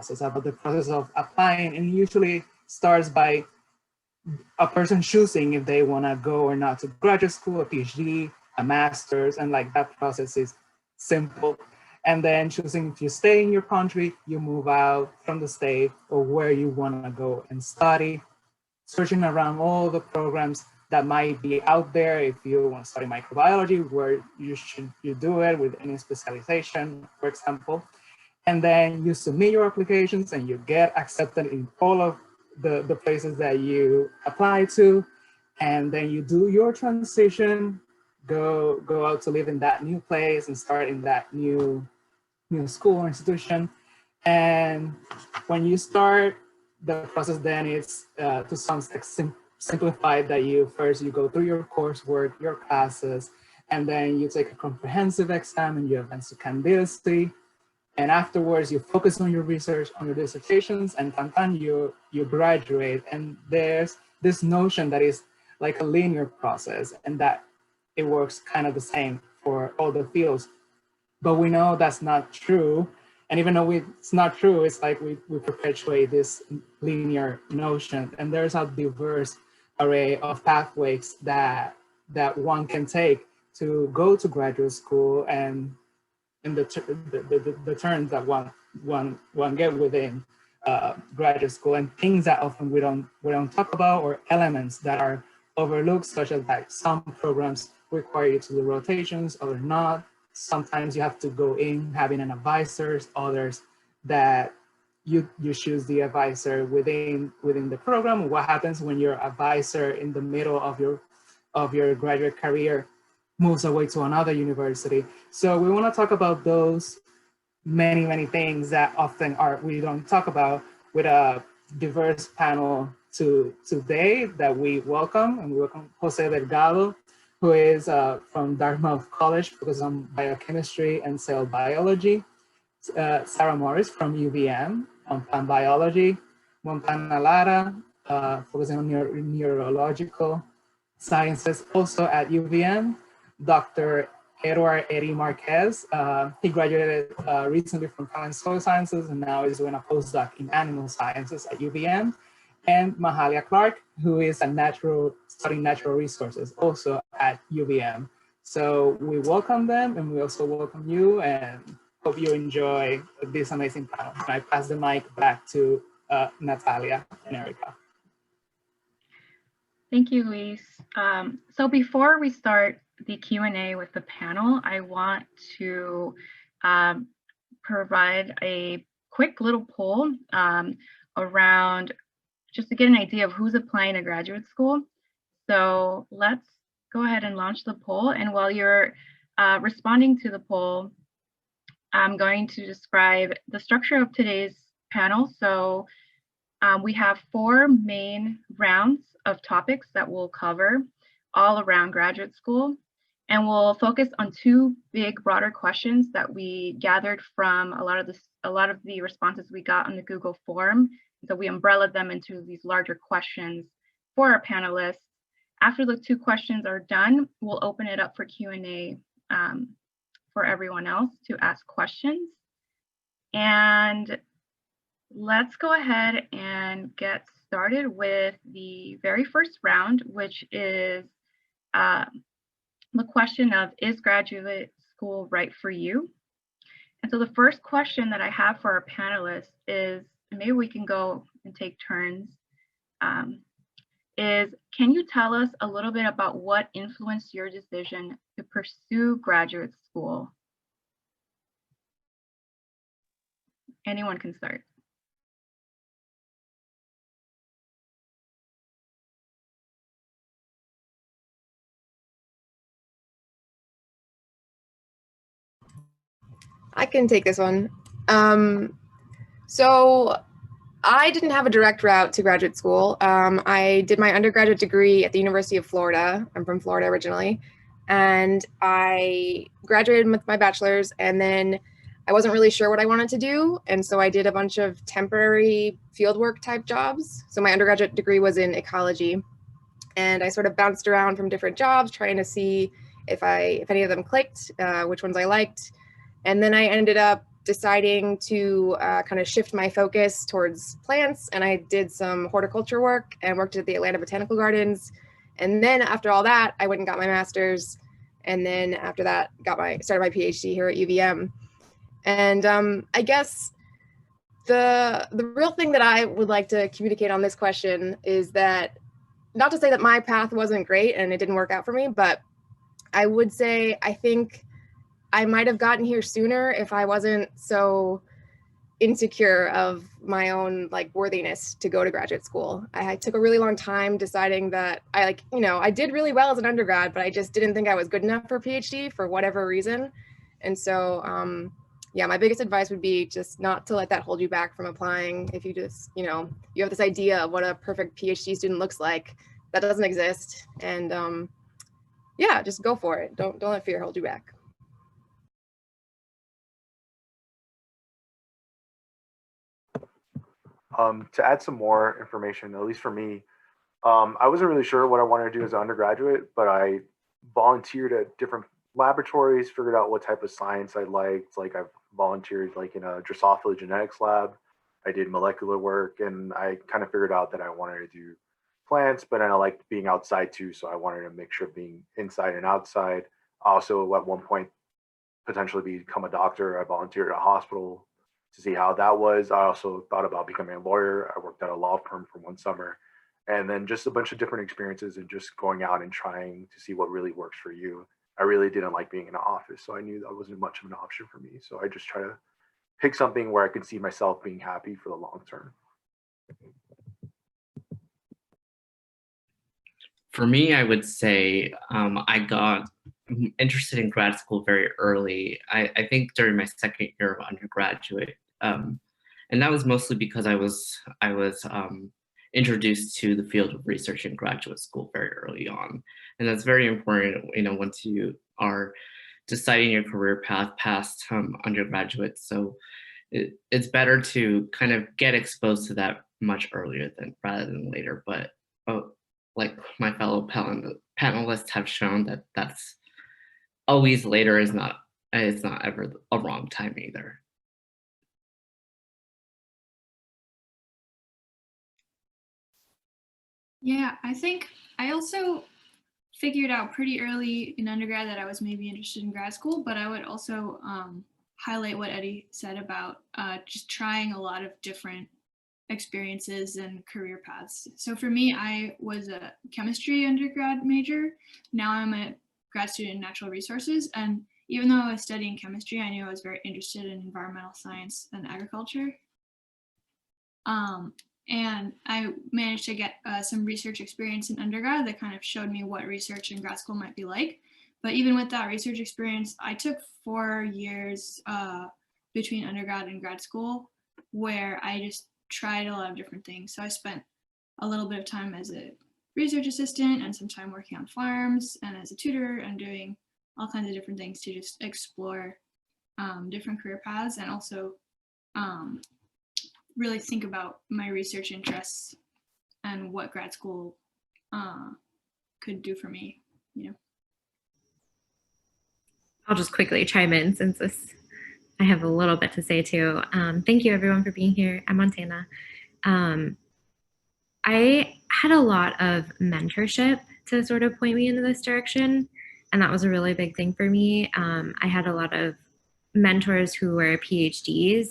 process, about the process of applying, and usually starts by a person choosing if they want to go or not to graduate school, a PhD, a master's, and like that process is simple. And then choosing if you stay in your country, you move out from the state or where you want to go and study, searching around all the programs that might be out there. If you want to study microbiology, where you do it with any specialization, for example. And then you submit your applications and you get accepted in all of the places that you apply to. And then you do your transition, go out to live in that new place and start in that new school or institution. And when you start the process, then it's to some extent simplified that you go through your coursework, your classes, and then you take a comprehensive exam and you advance to candidacy. And afterwards, you focus on your research, on your dissertations, and sometimes you graduate. And there's this notion that is like a linear process and that it works kind of the same for all the fields. But we know that's not true. And even though it's not true, it's like we perpetuate this linear notion. And there's a diverse array of pathways that one can take to go to graduate school, and in the terms that one get within graduate school, and things that often we don't talk about, or elements that are overlooked, such as like some programs require you to do rotations, others not. Sometimes you have to go in having an advisor, others that you choose the advisor within the program. What happens when your advisor in the middle of your graduate career moves away to another university? So we want to talk about those many things that often we don't talk about, with a diverse panel today that we welcome. And we welcome Jose Delgado, who is from Dartmouth College, focused on biochemistry and cell biology. Sarah Morris from UVM on plant biology. Montana Lara, focusing on neurological sciences, also at UVM. Dr. Edward Eddie Marquez, he graduated recently from plant and soil sciences and now is doing a postdoc in animal sciences at UVM. And Mahalia Clark, who is studying natural resources, also at UVM. So we welcome them, and we also welcome you, and hope you enjoy this amazing panel. And I pass the mic back to Natalia and Erica. Thank you, Luis. So before we start the Q&A with the panel, I want to provide a quick little poll around, just to get an idea of who's applying to graduate school. So let's go ahead and launch the poll. And while you're responding to the poll, I'm going to describe the structure of today's panel. So we have 4 main rounds of topics that we'll cover all around graduate school. And we'll focus on 2 big, broader questions that we gathered from a lot of the responses we got on the Google form. So we umbrellaed them into these larger questions for our panelists. After the 2 questions are done, we'll open it up for Q&A for everyone else to ask questions. And let's go ahead and get started with the very first round, which is the question of, is graduate school right for you? And so the first question that I have for our panelists is, and maybe we can go and take turns, is, can you tell us a little bit about what influenced your decision to pursue graduate school? Anyone can start. I can take this one. So I didn't have a direct route to graduate school. I did my undergraduate degree at the University of Florida. I'm from Florida originally. And I graduated with my bachelor's, and then I wasn't really sure what I wanted to do. And so I did a bunch of temporary fieldwork type jobs. So my undergraduate degree was in ecology. And I sort of bounced around from different jobs, trying to see if any of them clicked, which ones I liked. And then I ended up deciding to kind of shift my focus towards plants, and I did some horticulture work and worked at the Atlanta Botanical Gardens. And then after all that, I went and got my master's, and then after that, started my PhD here at UVM. And I guess the real thing that I would like to communicate on this question is that, not to say that my path wasn't great and it didn't work out for me, but I would say I think I might have gotten here sooner if I wasn't so insecure of my own like worthiness to go to graduate school. I took a really long time deciding that I did really well as an undergrad, but I just didn't think I was good enough for a PhD for whatever reason. And so, yeah, my biggest advice would be just not to let that hold you back from applying. If you just, you have this idea of what a perfect PhD student looks like, that doesn't exist. And yeah, just go for it. Don't let fear hold you back. To add some more information, at least for me, I wasn't really sure what I wanted to do as an undergraduate, but I volunteered at different laboratories, figured out what type of science I liked. Like I volunteered like in a Drosophila genetics lab. I did molecular work, and I kind of figured out that I wanted to do plants, but then I liked being outside too. So I wanted to make sure being inside and outside. I also at one point potentially become a doctor. I volunteered at a hospital to see how that was. I also thought about becoming a lawyer. I worked at a law firm for one summer, and then just a bunch of different experiences and just going out and trying to see what really works for you. I really didn't like being in an office, so I knew that wasn't much of an option for me. So I just try to pick something where I could see myself being happy for the long term. For me, I would say I got interested in grad school very early. I think during my second year of undergraduate, and that was mostly because I was introduced to the field of research in graduate school very early on, and that's very important. Once you are deciding your career path past undergraduate, so it's better to kind of get exposed to that much earlier rather than later. But like my fellow panelists have shown, that's always later is not, it's not ever a wrong time either. Yeah, I think I also figured out pretty early in undergrad that I was maybe interested in grad school, but I would also highlight what Eddie said about just trying a lot of different experiences and career paths. So for me, I was a chemistry undergrad major. Now I'm a grad student in natural resources. And even though I was studying chemistry, I knew I was very interested in environmental science and agriculture. And I managed to get some research experience in undergrad that kind of showed me what research in grad school might be like. But even with that research experience, I took 4 years between undergrad and grad school where I just tried a lot of different things. So I spent a little bit of time as a research assistant and some time working on farms and as a tutor and doing all kinds of different things to just explore different career paths and also really think about my research interests and what grad school could do for me, I'll just quickly chime in since I have a little bit to say too. Thank you everyone for being here. I'm Montana. I had a lot of mentorship to sort of point me into this direction, and that was a really big thing for me. I had a lot of mentors who were PhDs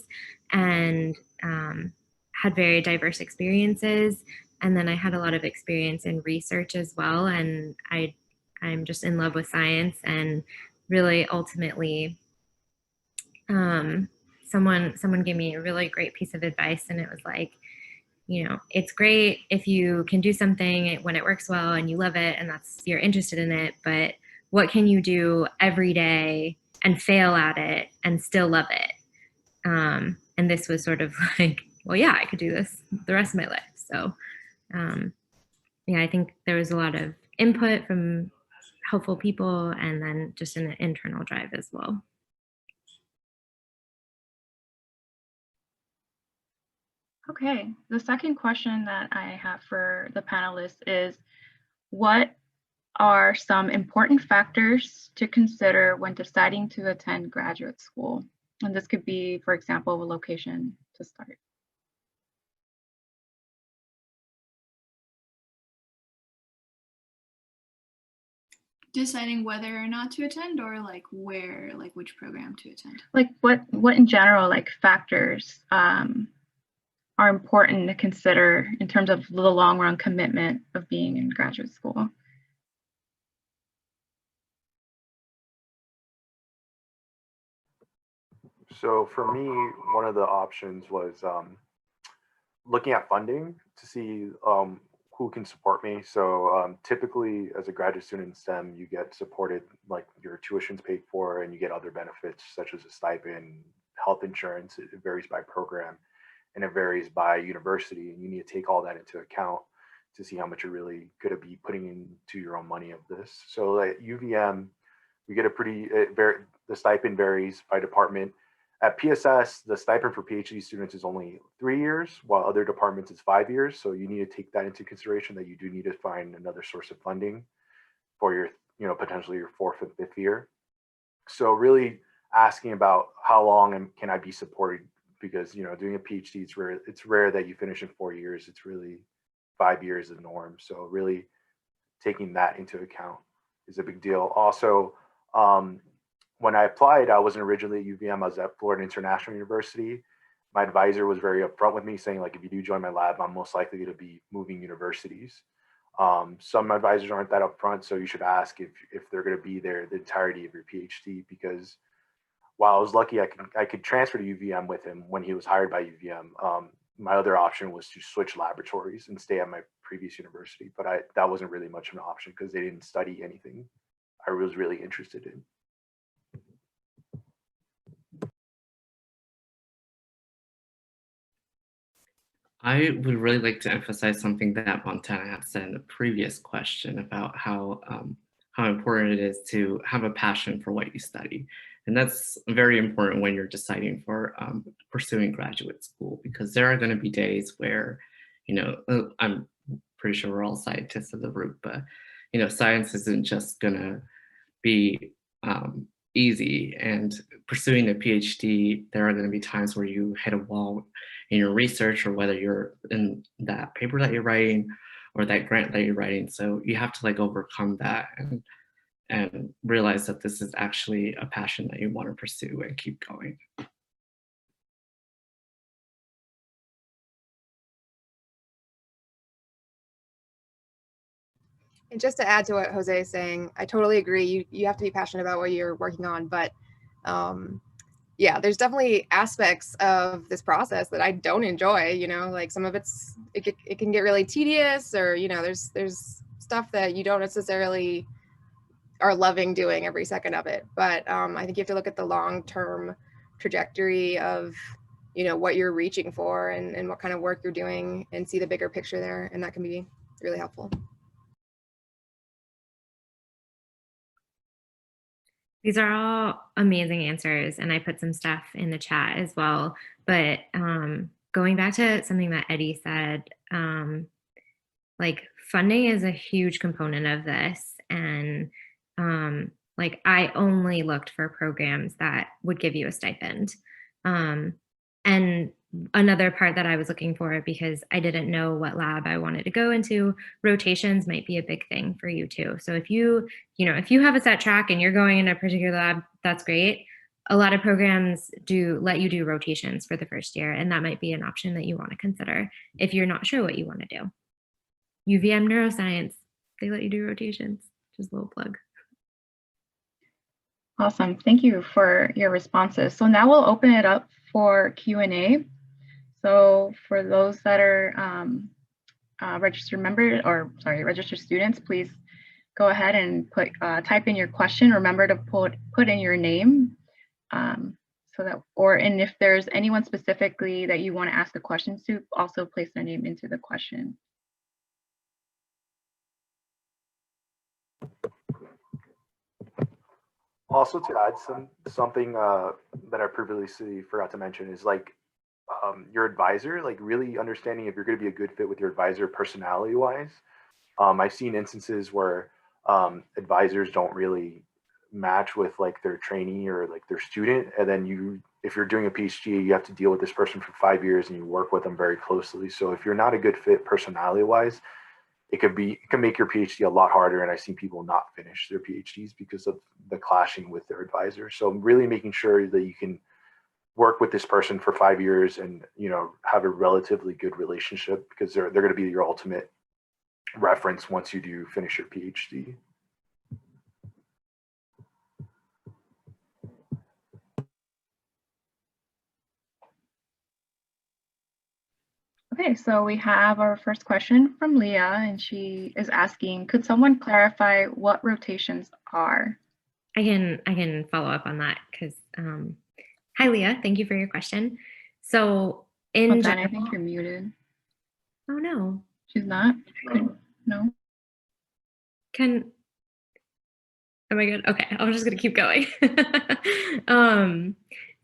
and had very diverse experiences, and then I had a lot of experience in research as well, and I'm just in love with science, and really ultimately someone gave me a really great piece of advice, and it was like, it's great if you can do something when it works well and you love it and you're interested in it, but what can you do every day and fail at it and still love it? And this was sort of like, well, yeah, I could do this the rest of my life. So yeah, I think there was a lot of input from helpful people and then just an internal drive as well. Okay, the second question that I have for the panelists is, what are some important factors to consider when deciding to attend graduate school? And this could be, for example, a location to start. Deciding whether or not to attend, or like where, like which program to attend? Like what in general, like factors are important to consider in terms of the long run commitment of being in graduate school? So for me, one of the options was looking at funding to see who can support me. So typically as a graduate student in STEM, you get supported, like your tuition's paid for and you get other benefits such as a stipend, health insurance. It varies by program and it varies by university. And you need to take all that into account to see how much you're really going to be putting into your own money of this. So at UVM, we get a the stipend varies by department. At PSS, the stipend for PhD students is only 3 years, while other departments is 5 years. So you need to take that into consideration, that you do need to find another source of funding for your, potentially your 4th and 5th year. So really asking about how long can I be supported, because doing a PhD, it's rare that you finish in 4 years. It's really 5 years the norm. So really taking that into account is a big deal. Also, when I applied, I wasn't originally at UVM. I was at Florida International University. My advisor was very upfront with me, saying like, if you do join my lab, I'm most likely to be moving universities. Some advisors aren't that upfront, so you should ask if they're going to be there the entirety of your PhD, because while I was lucky I could transfer to UVM with him when he was hired by UVM, my other option was to switch laboratories and stay at my previous university, but that wasn't really much of an option because they didn't study anything I was really interested in. I would really like to emphasize something that Montana had said in the previous question about how important it is to have a passion for what you study. And that's very important when you're deciding for pursuing graduate school, because there are going to be days where, I'm pretty sure we're all scientists in the group, but, science isn't just going to be easy. And pursuing a PhD, there are going to be times where you hit a wall in your research, or whether you're in that paper that you're writing or that grant that you're writing. So you have to like overcome that and realize that this is actually a passion that you want to pursue and keep going. And just to add to what Jose is saying, I totally agree. You have to be passionate about what you're working on, but yeah, there's definitely aspects of this process that I don't enjoy. Like some of it can get really tedious, or there's stuff that you don't necessarily are loving doing every second of it. But I think you have to look at the long-term trajectory of what you're reaching for and what kind of work you're doing, and see the bigger picture there, and that can be really helpful. These are all amazing answers, and I put some stuff in the chat as well. But going back to something that Eddie said, like funding is a huge component of this. And like I only looked for programs that would give you a stipend. And another part that I was looking for, because I didn't know what lab I wanted to go into, rotations might be a big thing for you too. So if you have a set track and you're going in a particular lab, that's great. A lot of programs do let you do rotations for the first year, and that might be an option that you want to consider if you're not sure what you want to do. UVM Neuroscience, they let you do rotations. Just a little plug. Awesome, thank you for your responses. So now we'll open it up for Q&A. So for those that are registered students, please go ahead and type in your question. Remember to put in your name, and if there's anyone specifically that you want to ask a question to, also place their name into the question. Also, to add something that I previously forgot to mention is like your advisor, like really understanding if you're going to be a good fit with your advisor personality wise. I've seen instances where advisors don't really match with like their trainee or like their student, and then you if you're doing a PhD, you have to deal with this person for 5 years and you work with them very closely. So if you're not a good fit personality wise, it can make your PhD a lot harder. And I've seen people not finish their PhDs because of the clashing with their advisor. So really making sure that you can work with this person for 5 years and, you know, have a relatively good relationship, because they're going to be your ultimate reference once you do finish your PhD. Okay, so we have our first question from Leah, and she is asking, could someone clarify what rotations are? I can follow up on that because, hi Leah, thank you for your question. So in Jen, I general, think you're muted. oh no. She's not? No? Am I good? Okay, I'm just gonna keep going.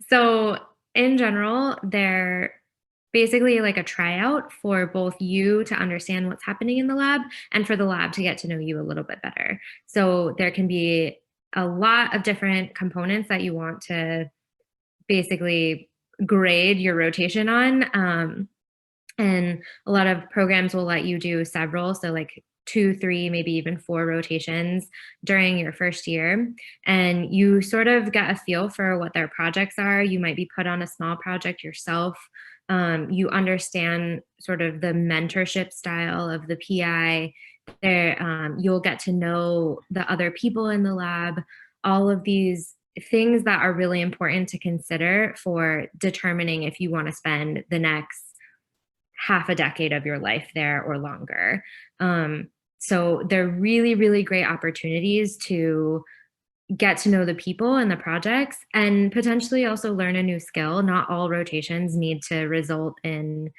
So in general, they're basically like a tryout for both you to understand what's happening in the lab and for the lab to get to know you a little bit better. So there can be a lot of different components that you want to basically grade your rotation on. And a lot of programs will let you do several, so like 2, 3, maybe even 4 rotations during your first year. And you sort of get a feel for what their projects are. You might be put on a small project yourself. You understand sort of the mentorship style of the PI. You'll get to know the other people in the lab, all of these things that are really important to consider for determining if you want to spend the next half a decade of your life there or longer. So they're really, really great opportunities to get to know the people and the projects and potentially also learn a new skill. Not all rotations need to result in,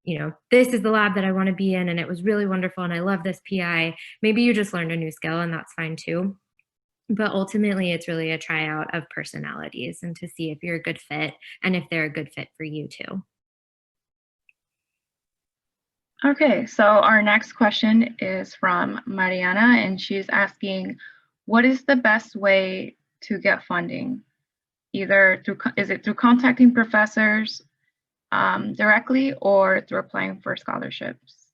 you know, this is the lab that I want to be in and it was really wonderful and I love this PI. Maybe you just learned a new skill and that's fine too. But ultimately, it's really a tryout of personalities and to see if you're a good fit and if they're a good fit for you too. Okay, so our next question is from Mariana, and she's asking, what is the best way to get funding? Is it through contacting professors directly or through applying for scholarships?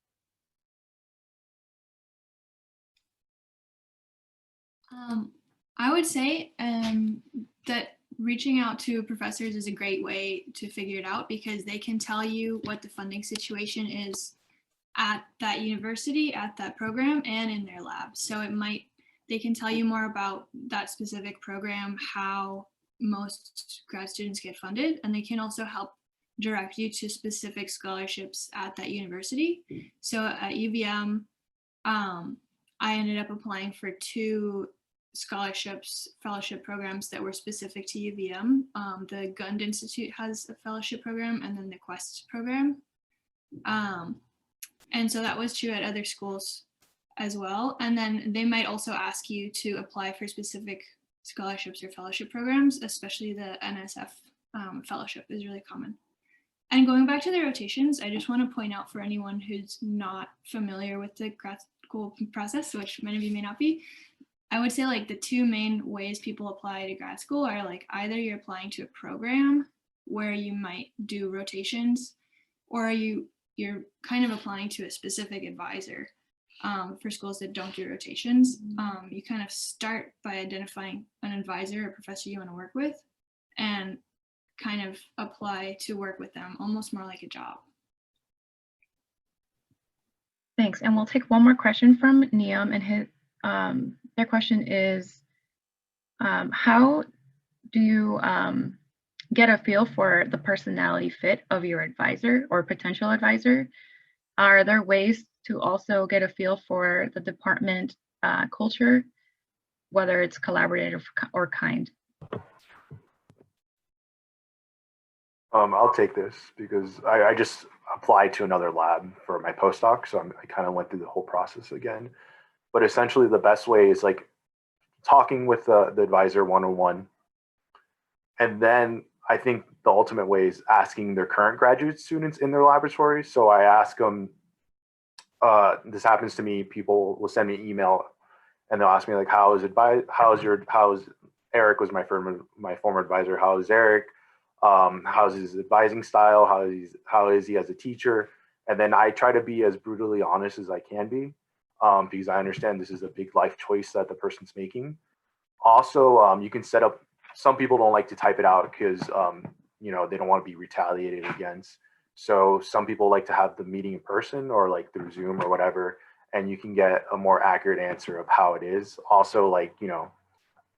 I would say that reaching out to professors is a great way to figure it out, because they can tell you what the funding situation is at that university, at that program, and in their lab. So they can tell you more about that specific program, how most grad students get funded, and they can also help direct you to specific scholarships at that university. So at UVM, I ended up applying for 2 fellowship programs that were specific to UVM. The Gund Institute has a fellowship program, and then the Quest program. And so that was true at other schools as well. And then they might also ask you to apply for specific scholarships or fellowship programs, especially the NSF fellowship is really common. And going back to the rotations, I just want to point out for anyone who's not familiar with the grad school process, which many of you may not be, I would say like the 2 main ways people apply to grad school are like either you're applying to a program where you might do rotations, or you're kind of applying to a specific advisor. For schools that don't do rotations, you kind of start by identifying an advisor or professor you want to work with and kind of apply to work with them, almost more like a job. Thanks. And we'll take one more question from Niam, and their question is, how do you get a feel for the personality fit of your advisor or potential advisor? Are there ways to also get a feel for the department culture, whether it's collaborative or kind? I'll take this because I just applied to another lab for my postdoc. So I kind of went through the whole process again. But essentially the best way is like talking with the advisor one-on-one. And then I think the ultimate way is asking their current graduate students in their laboratory. So I ask them, this happens to me, people will send me an email and they'll ask me like, how's Eric was my former advisor, how's Eric? How's his advising style? How is he as a teacher? And then I try to be as brutally honest as I can be, because I understand this is a big life choice that the person's making. Also, you can set up, some people don't like to type it out because, you know, they don't want to be retaliated against. So some people like to have the meeting in person or like through Zoom or whatever, and you can get a more accurate answer of how it is. Also, like, you know,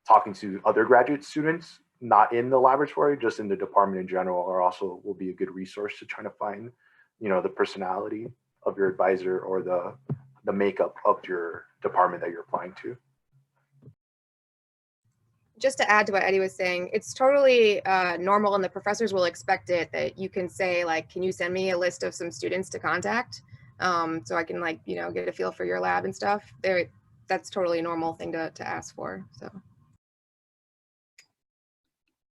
talking to other graduate students, not in the laboratory, just in the department in general, are also will be a good resource to try to find, you know, the personality of your advisor or the makeup of your department that you're applying to. Just to add to what Eddie was saying, it's totally normal, and the professors will expect it, that you can say, like, can you send me a list of some students to contact, so I can, like, you know, get a feel for your lab and stuff. That's totally a normal thing to ask for. So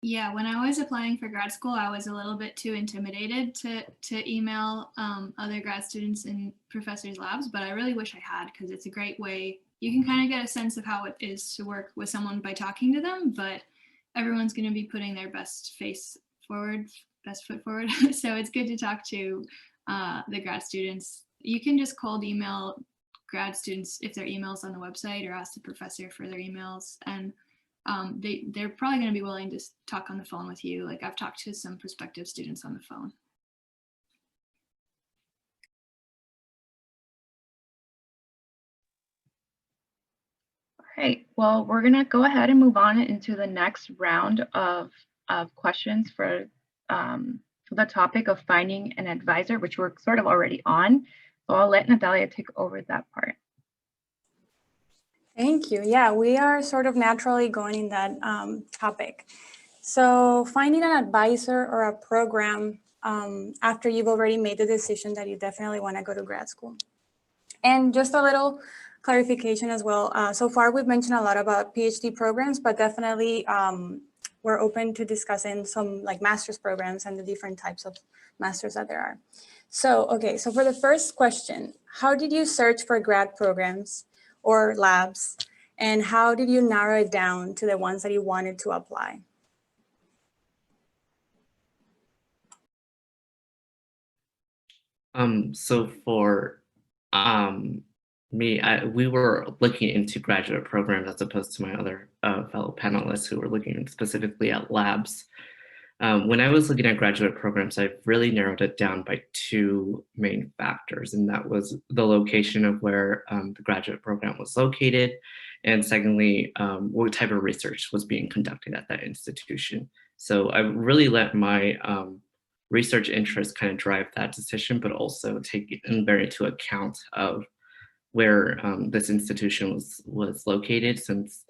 yeah, when I was applying for grad school, I was a little bit too intimidated to email other grad students in professors' labs, but I really wish I had, because it's a great way. You can kind of get a sense of how it is to work with someone by talking to them, but everyone's going to be putting their best foot forward. So it's good to talk to the grad students. You can just cold email grad students if their email's on the website, or ask the professor for their emails, and they're probably going to be willing to talk on the phone with you. Like, I've talked to some prospective students on the phone. All right, well, we're gonna go ahead and move on into the next round of questions for the topic of finding an advisor, which we're sort of already on. So I'll let Natalia take over that part. Thank you. Yeah, we are sort of naturally going in that topic. So finding an advisor or a program after you've already made the decision that you definitely want to go to grad school. And just a little clarification as well. So far, we've mentioned a lot about PhD programs, but definitely we're open to discussing some like master's programs and the different types of masters that there are. So, okay, so for the first question, how did you search for grad programs or labs, and how did you narrow it down to the ones that you wanted to apply? So for me, we were looking into graduate programs as opposed to my other fellow panelists who were looking specifically at labs. When I was looking at graduate programs, I really narrowed it down by two main factors, and that was the location of where the graduate program was located, and secondly, what type of research was being conducted at that institution. So I really let my research interests kind of drive that decision, but also take and bear into account of where this institution was located, since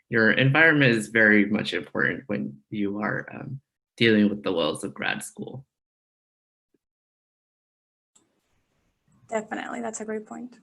your environment is very much important when you are dealing with the woes of grad school. Definitely, that's a great point.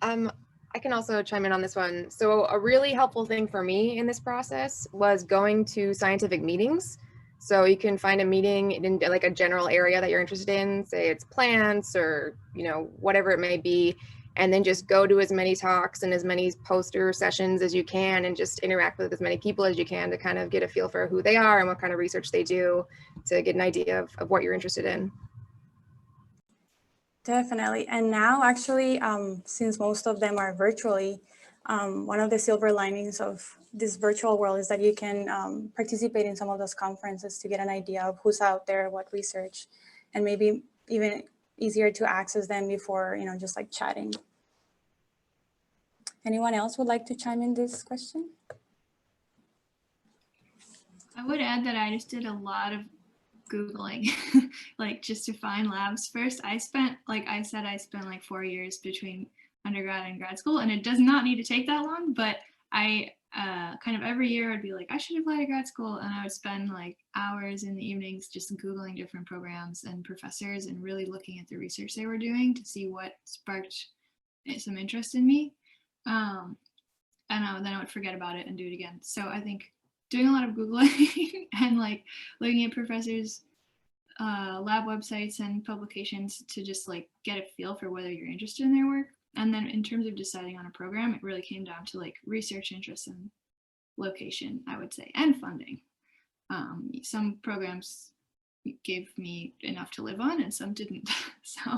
I can also chime in on this one. So a really helpful thing for me in this process was going to scientific meetings. So you can find a meeting in like a general area that you're interested in, say it's plants or, you know, whatever it may be, and then just go to as many talks and as many poster sessions as you can, and just interact with as many people as you can to kind of get a feel for who they are and what kind of research they do, to get an idea of what you're interested in. Definitely. And now actually, since most of them are virtually, one of the silver linings of this virtual world is that you can participate in some of those conferences to get an idea of who's out there, what research, and maybe even easier to access them before, you know, just like chatting. Anyone else would like to chime in this question? I would add that I just did a lot of Googling, like just to find labs first. I spent, like I said, I spent like 4 years between undergrad and grad school, and it does not need to take that long, but I kind of every year I'd be like, I should apply to grad school, and I would spend like hours in the evenings just Googling different programs and professors and really looking at the research they were doing to see what sparked some interest in me. And then I would forget about it and do it again. So I think doing a lot of Googling and like looking at professors' lab websites and publications to just like get a feel for whether you're interested in their work. And then in terms of deciding on a program, it really came down to like research interests and location, I would say, and funding. Some programs gave me enough to live on and some didn't. So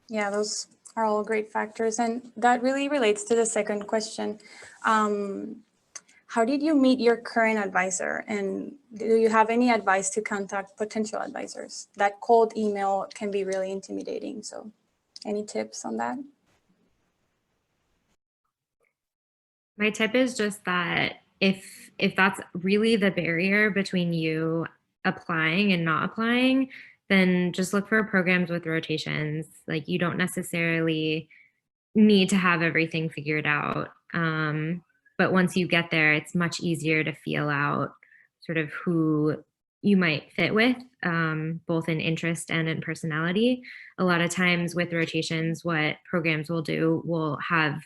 yeah, those are all great factors. And that really relates to the second question. How did you meet your current advisor? And do you have any advice to contact potential advisors? That cold email can be really intimidating. So any tips on that? My tip is just that if that's really the barrier between you applying and not applying, then just look for programs with rotations. Like, you don't necessarily need to have everything figured out. But once you get there, it's much easier to feel out sort of who you might fit with, both in interest and in personality. A lot of times with rotations, what programs will do will have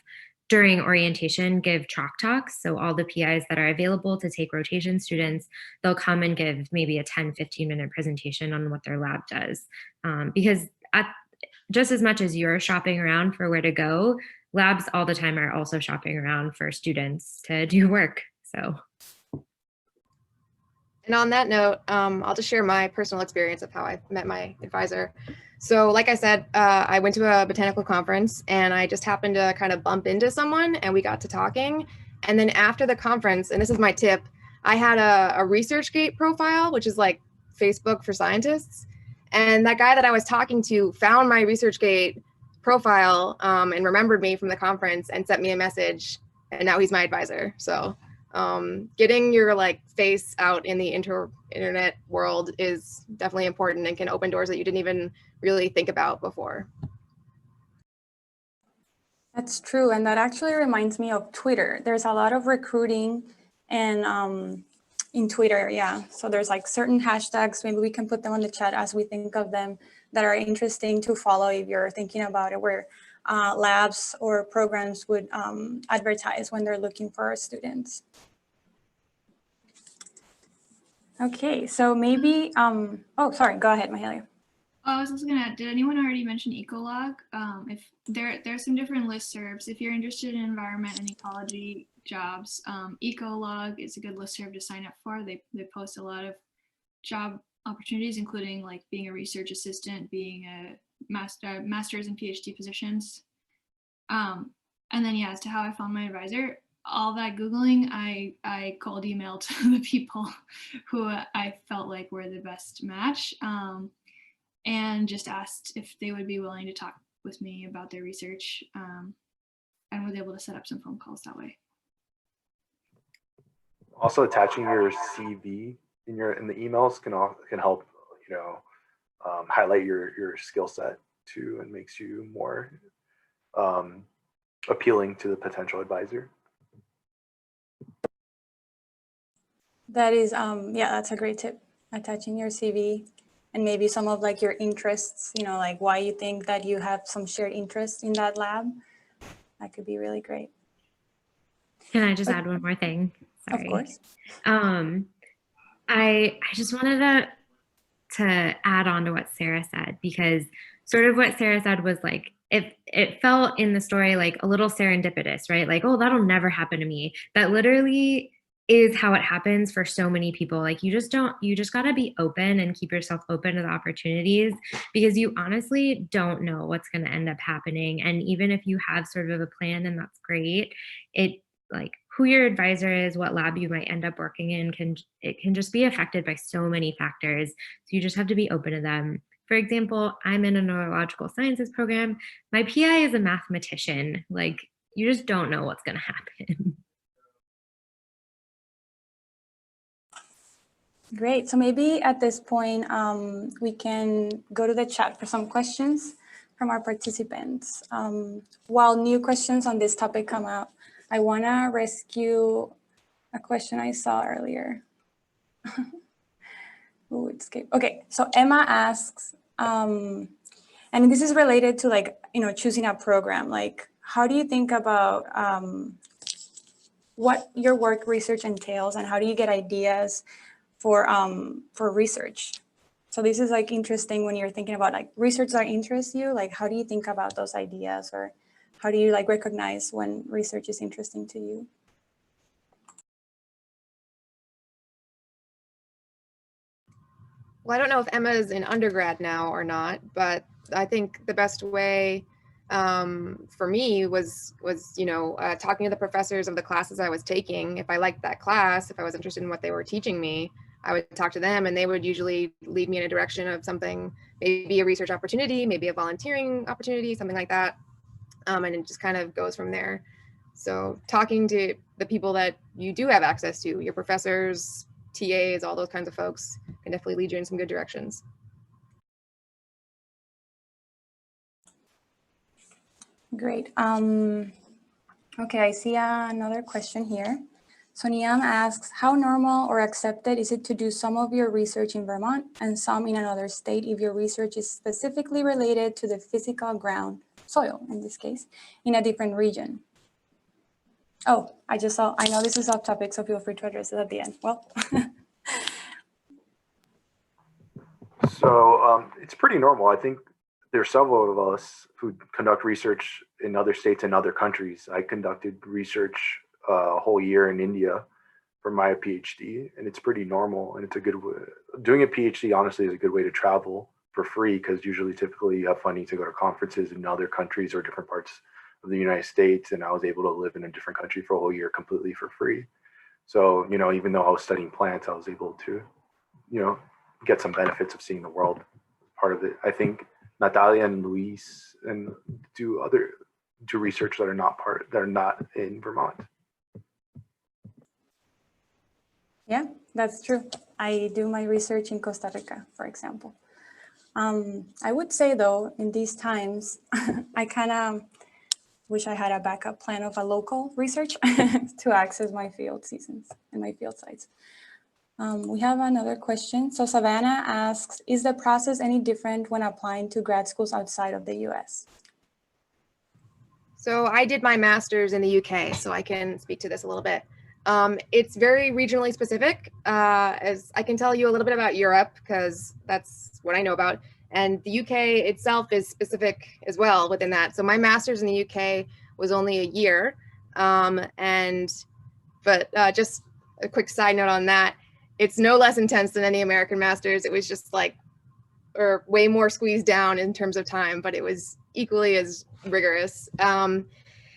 during orientation give chalk talks. So all the PIs that are available to take rotation students, they'll come and give maybe a 10-15-minute presentation on what their lab does. Because just as much as you're shopping around for where to go, labs all the time are also shopping around for students to do work. So. And on that note, I'll just share my personal experience of how I met my advisor. So like I said, I went to a botanical conference and I just happened to kind of bump into someone and we got to talking. And then after the conference, and this is my tip, I had a ResearchGate profile, which is like Facebook for scientists. And that guy that I was talking to found my ResearchGate profile and remembered me from the conference and sent me a message. And now he's my advisor. So getting your like face out in the internet world is definitely important and can open doors that you didn't even really think about before. That's true. And that actually reminds me of Twitter. There's a lot of recruiting and in Twitter, yeah. So there's like certain hashtags, maybe we can put them on the chat as we think of them, that are interesting to follow if you're thinking about it, where labs or programs would advertise when they're looking for students. Okay, so maybe, oh, sorry, go ahead, Mahalia. I was also gonna add, did anyone already mention Ecolog? If there's some different listservs. If you're interested in environment and ecology jobs, Ecolog is a good listserv to sign up for. They post a lot of job opportunities, including like being a research assistant, being a master's and PhD positions. And then yeah, as to how I found my advisor, all that Googling, I cold emailed the people who I felt like were the best match. And just asked if they would be willing to talk with me about their research, and was able to set up some phone calls that way. Also, attaching your CV in the emails can help, you know, highlight your skill set too, and makes you more appealing to the potential advisor. That is, yeah, that's a great tip. Attaching your CV. And maybe some of like your interests, you know, like why you think that you have some shared interest in that lab. That could be really great. Can I just add one more thing? Sorry. Of course. I just wanted to add on to what Sarah said, because sort of what Sarah said was like, it felt in the story like a little serendipitous, right? Like, oh, that'll never happen to me. That literally is how it happens for so many people. Like, you just got to be open and keep yourself open to the opportunities, because you honestly don't know what's going to end up happening. And even if you have sort of a plan, and that's great, it like who your advisor is, what lab you might end up working in, can just be affected by so many factors. So you just have to be open to them. For example, I'm in a neurological sciences program. My PI is a mathematician. Like, you just don't know what's going to happen. Great. So maybe at this point, we can go to the chat for some questions from our participants. While new questions on this topic come out, I want to rescue a question I saw earlier. Oh, it escaped. Okay, so Emma asks, and this is related to like, you know, choosing a program. Like, how do you think about what your work research entails, and how do you get ideas for research? So this is like interesting when you're thinking about like research that interests you. Like, how do you think about those ideas, or how do you like recognize when research is interesting to you? Well, I don't know if Emma is in undergrad now or not, but I think the best way for me was talking to the professors of the classes I was taking. If I liked that class, if I was interested in what they were teaching me, I would talk to them, and they would usually lead me in a direction of something, maybe a research opportunity, maybe a volunteering opportunity, something like that. And it just kind of goes from there. So talking to the people that you do have access to, your professors, TAs, all those kinds of folks, can definitely lead you in some good directions. Great. Okay, I see another question here. So Niam asks, how normal or accepted is it to do some of your research in Vermont and some in another state if your research is specifically related to the physical ground, soil in this case, in a different region? Oh, I just saw, I know this is off topic, so feel free to address it at the end. Well. So it's pretty normal. I think there's several of us who conduct research in other states and other countries. I conducted research a whole year in India for my PhD, and it's pretty normal. And it's a good way. Doing a PhD, honestly, is a good way to travel for free, because typically you have funding to go to conferences in other countries or different parts of the United States. And I was able to live in a different country for a whole year completely for free. So, even though I was studying plants, I was able to, get some benefits of seeing the world. Part of it. I think Natalia and Luis and do research that are not in Vermont. Yeah, that's true. I do my research in Costa Rica, for example. I would say though, in these times, I kind of wish I had a backup plan of a local research to access my field seasons and my field sites. We have another question. So Savannah asks, is the process any different when applying to grad schools outside of the US? So I did my master's in the UK, so I can speak to this a little bit. It's very regionally specific. As I can tell you a little bit about Europe, because that's what I know about. And the UK itself is specific as well within that. So my master's in the UK was only a year. But just a quick side note on that, it's no less intense than any American master's. It was just or way more squeezed down in terms of time, but it was equally as rigorous.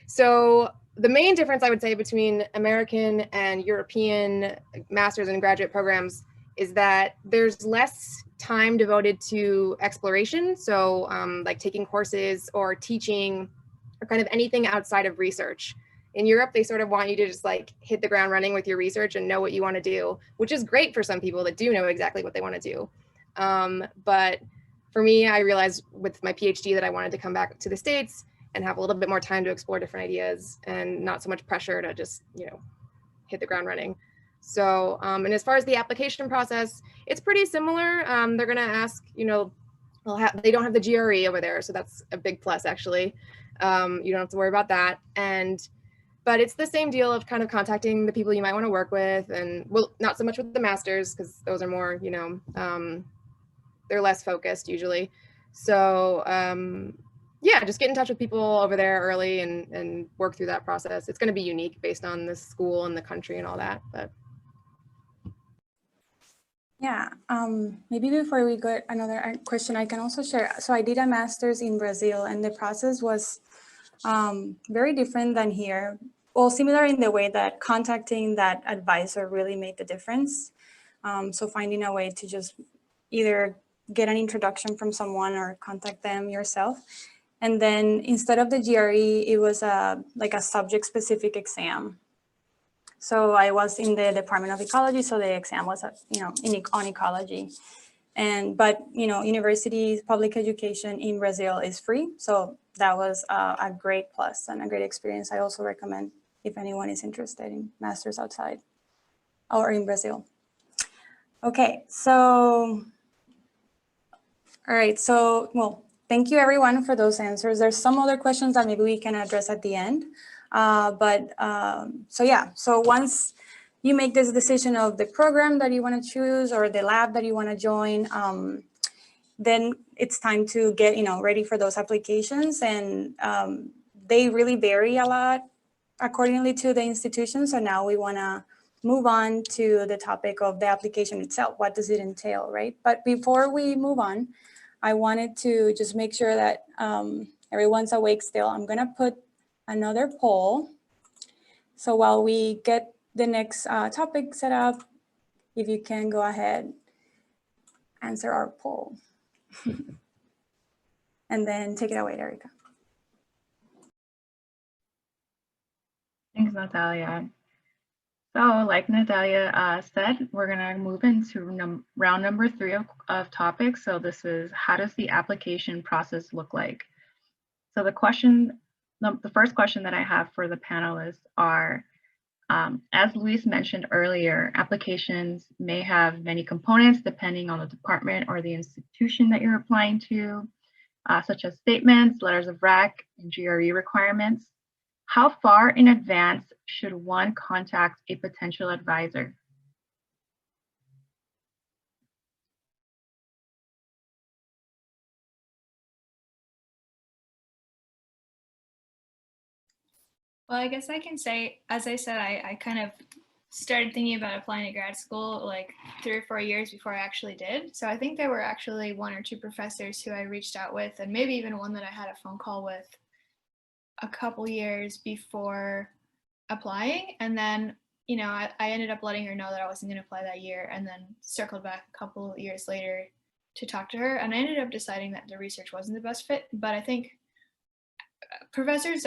So the main difference I would say between American and European master's and graduate programs is that there's less time devoted to exploration. So like taking courses or teaching or kind of anything outside of research. In Europe, they sort of want you to just hit the ground running with your research and know what you want to do, which is great for some people that do know exactly what they want to do. But for me, I realized with my PhD that I wanted to come back to the States and have a little bit more time to explore different ideas and not so much pressure to just, hit the ground running. So, and as far as the application process, it's pretty similar. They're going to ask, they don't have the GRE over there. So that's a big plus, actually. You don't have to worry about that. But it's the same deal of kind of contacting the people you might want to work with, and well, not so much with the masters, because those are more, they're less focused usually. So yeah, just get in touch with people over there early and work through that process. It's going to be unique based on the school and the country and all that. But yeah, maybe before we go another question, I can also share. So I did a master's in Brazil, and the process was very different than here. Well, similar in the way that contacting that advisor really made the difference. So finding a way to just either get an introduction from someone or contact them yourself. And then instead of the GRE, it was like a subject-specific exam. So I was in the Department of Ecology, so the exam was, on ecology. But university public education in Brazil is free, so that was a great plus and a great experience. I also recommend if anyone is interested in masters outside or in Brazil. Okay, so all right, so well, thank you everyone for those answers. There's some other questions that maybe we can address at the end, so yeah, so once you make this decision of the program that you want to choose or the lab that you want to join, then it's time to get ready for those applications, and they really vary a lot accordingly to the institution. So now we want to move on to the topic of the application itself. What does it entail, right? But before we move on, I wanted to just make sure that everyone's awake still. I'm gonna put another poll. So while we get the next topic set up, if you can go ahead, answer our poll. And then take it away, Erica. Thanks, Natalia. So like Natalia said, we're gonna move into round number 3 of topics. So this is, how does the application process look like? So the first question that I have for the panelists are, as Luis mentioned earlier, applications may have many components depending on the department or the institution that you're applying to, such as statements, letters of rec, and GRE requirements. How far in advance should one contact a potential advisor? Well, I guess I can say, as I said, I kind of started thinking about applying to grad school like 3 or 4 years before I actually did. So I think there were actually 1 or 2 professors who I reached out with, and maybe even one that I had a phone call with a couple years before applying. And then, you know, I ended up letting her know that I wasn't going to apply that year, and then circled back a couple years later to talk to her. And I ended up deciding that the research wasn't the best fit. But I think professors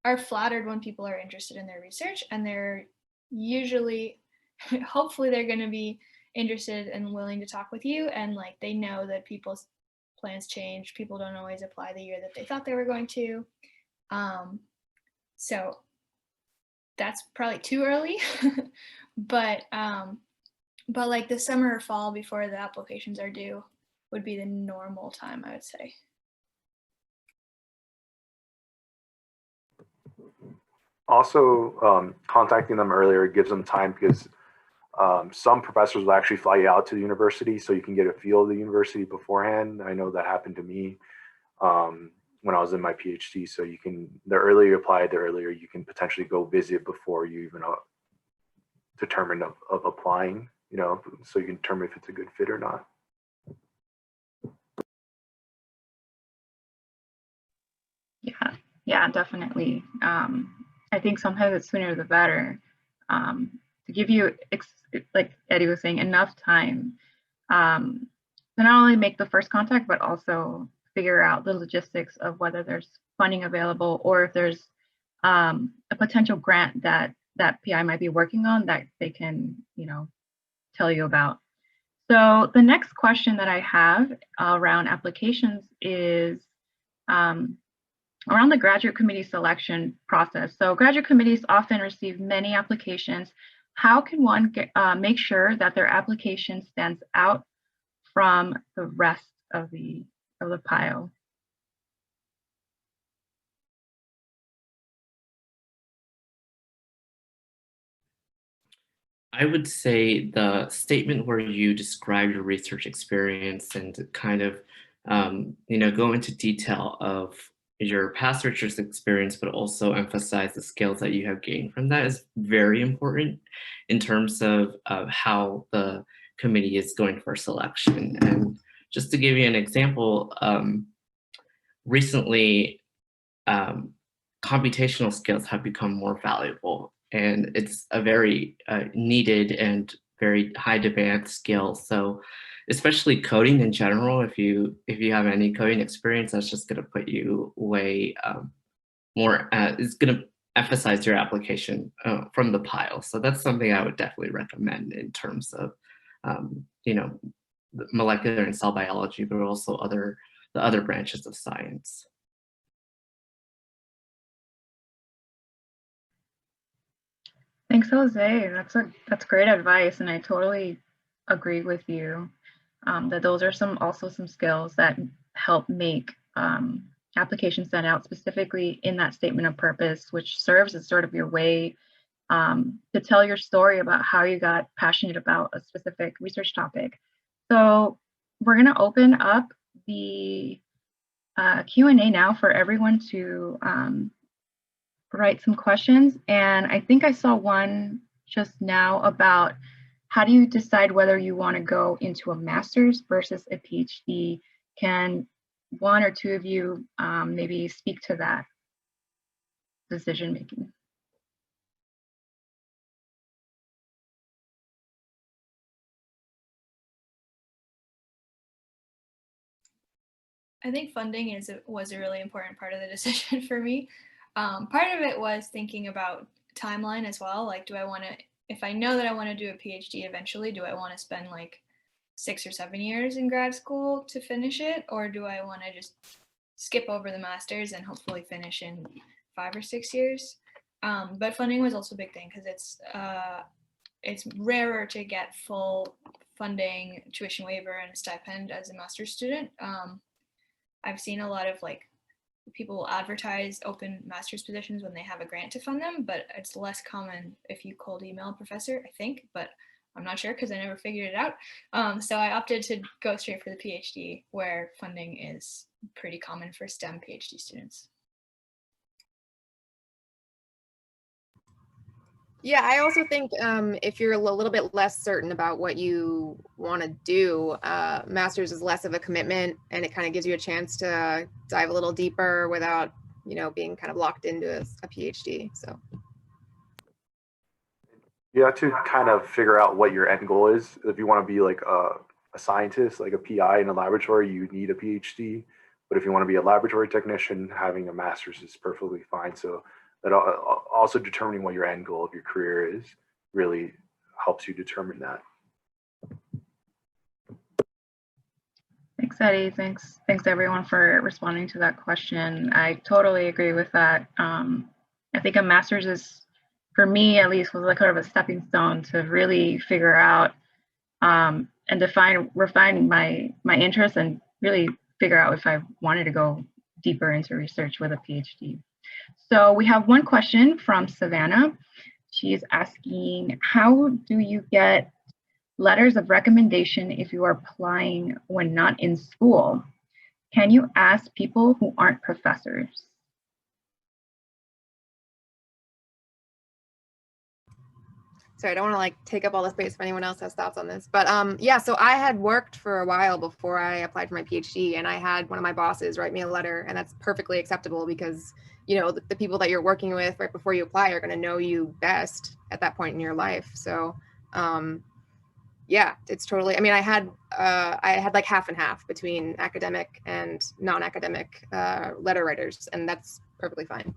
are flattered when people are interested in their research, and they're usually, hopefully they're going to be interested and willing to talk with you. And like, they know that people's plans change. People don't always apply the year that they thought they were going to. So that's probably too early, but like the summer or fall before the applications are due would be the normal time, I would say. Also, contacting them earlier gives them time, because some professors will actually fly you out to the university so you can get a feel of the university beforehand. I know that happened to me when I was in my PhD. So you can, the earlier you apply, the earlier you can potentially go visit before you even determine of applying, you know, so you can determine if it's a good fit or not. Yeah, definitely. I think sometimes it's sooner the better, to give you, like Eddie was saying, enough time to not only make the first contact, but also figure out the logistics of whether there's funding available, or if there's a potential grant that PI might be working on that they can, you know, tell you about. So the next question that I have around applications is around the graduate committee selection process. So graduate committees often receive many applications. How can one make sure that their application stands out from the rest of the pile? I would say the statement where you describe your research experience and kind of, you know, go into detail of your past research experience, but also emphasize the skills that you have gained from that is very important in terms of how the committee is going for selection. And just to give you an example, recently, computational skills have become more valuable, and it's a very needed and very high demand skill. So especially coding in general, if you have any coding experience, that's just going to put you way more, it's going to emphasize your application from the pile. So that's something I would definitely recommend in terms of, you know, molecular and cell biology, but also the other branches of science. Thanks, Jose. That's great advice, and I totally agree with you that those are also some skills that help make applications stand out, specifically in that statement of purpose, which serves as sort of your way to tell your story about how you got passionate about a specific research topic. So we're going to open up the Q&A now for everyone to write some questions. And I think I saw one just now about how do you decide whether you want to go into a master's versus a PhD? Can one or two of you maybe speak to that decision making? I think funding was a really important part of the decision for me. Part of it was thinking about timeline as well. Like, do I want to, if I know that I want to do a PhD eventually, do I want to spend like 6 or 7 years in grad school to finish it? Or do I want to just skip over the master's and hopefully finish in 5 or 6 years? But funding was also a big thing because it's rarer to get full funding, tuition waiver, and a stipend as a master's student. I've seen a lot of like people will advertise open master's positions when they have a grant to fund them, but it's less common if you cold email a professor, I think, but I'm not sure because I never figured it out. So I opted to go straight for the PhD, where funding is pretty common for STEM PhD students. Yeah, I also think if you're a little bit less certain about what you want to do, master's is less of a commitment, and it kind of gives you a chance to dive a little deeper without, being kind of locked into a PhD. So You have to kind of figure out what your end goal is. If you want to be like a scientist, like a PI in a laboratory, you need a PhD. But if you want to be a laboratory technician, having a master's is perfectly fine. So that also determining what your end goal of your career is really helps you determine that. Thanks, Eddie. Thanks everyone for responding to that question. I totally agree with that. I think a master's is, for me at least, was like kind of a stepping stone to really figure out and refine my interests and really figure out if I wanted to go deeper into research with a PhD. So we have one question from Savannah. She's asking, how do you get letters of recommendation if you are applying when not in school? Can you ask people who aren't professors? sorry, I don't want to take up all the space if anyone else has thoughts on this, but yeah, so I had worked for a while before I applied for my PhD, and I had one of my bosses write me a letter, and that's perfectly acceptable because the people that you're working with right before you apply are going to know you best at that point in your life. So yeah, it's totally, I had like half and half between academic and non-academic letter writers, and that's perfectly fine.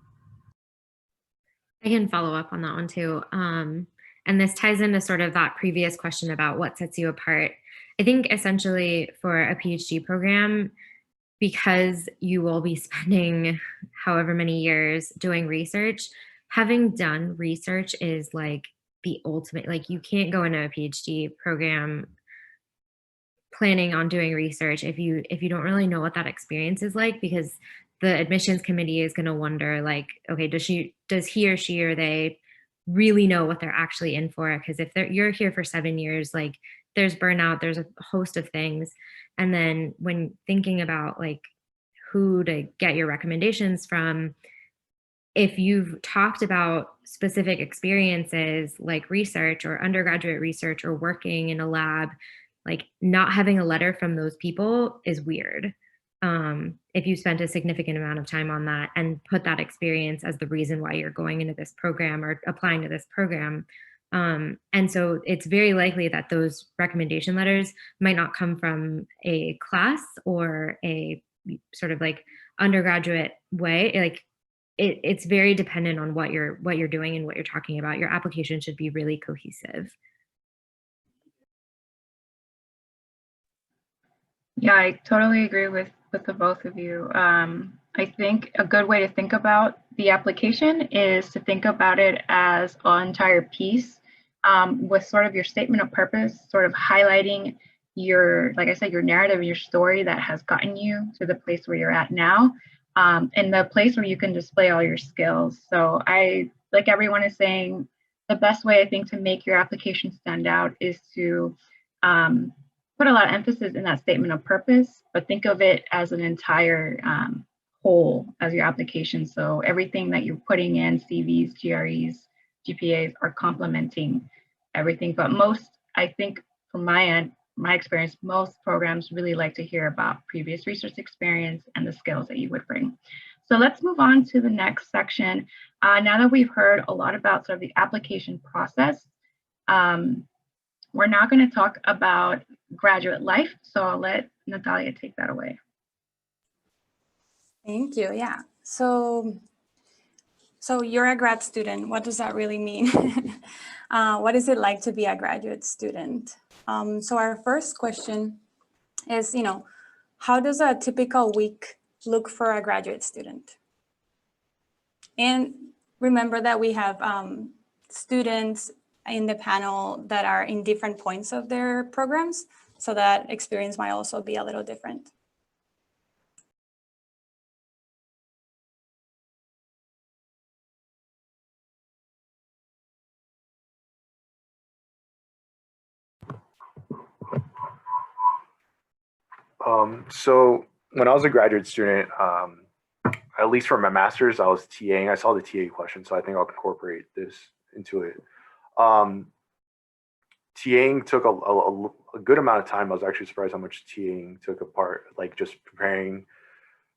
I can follow up on that one too. And this ties into sort of that previous question about what sets you apart. I think essentially for a PhD program, because you will be spending however many years doing research, having done research is like the ultimate, like you can't go into a PhD program planning on doing research if you don't really know what that experience is like, because the admissions committee is going to wonder like, okay, does he or she or they really know what they're actually in for? Because if you're here for 7 years, like there's burnout, there's a host of things. And then when thinking about like who to get your recommendations from, if you've talked about specific experiences like research or undergraduate research or working in a lab, like not having a letter from those people is weird. If you spent a significant amount of time on that and put that experience as the reason why you're going into this program or applying to this program. And so it's very likely that those recommendation letters might not come from a class or a sort of like undergraduate way. Like it's very dependent on what you're doing and what you're talking about. Your application should be really cohesive. Yeah, I totally agree with the both of you. I think a good way to think about the application is to think about it as an entire piece with sort of your statement of purpose, sort of highlighting your, like I said, your narrative, your story that has gotten you to the place where you're at now, and the place where you can display all your skills. So like everyone is saying, the best way I think to make your application stand out is to put a lot of emphasis in that statement of purpose, but think of it as an entire whole as your application. So everything that you're putting in, CVs, GREs, GPAs are complementing everything. But most, I think from my end, my experience, most programs really like to hear about previous research experience and the skills that you would bring. So let's move on to the next section. Now that we've heard a lot about sort of the application process, we're now going to talk about graduate life. So I'll let Natalia take that away. Thank you. Yeah. So you're a grad student. What does that really mean? What is it like to be a graduate student? So our first question is, how does a typical week look for a graduate student? And remember that we have students in the panel that are in different points of their programs, so that experience might also be a little different. So when I was a graduate student, at least for my master's, I was TAing. I saw the TA question, so I think I'll incorporate this into it. TAing took a good amount of time. I was actually surprised how much TAing took apart, like just preparing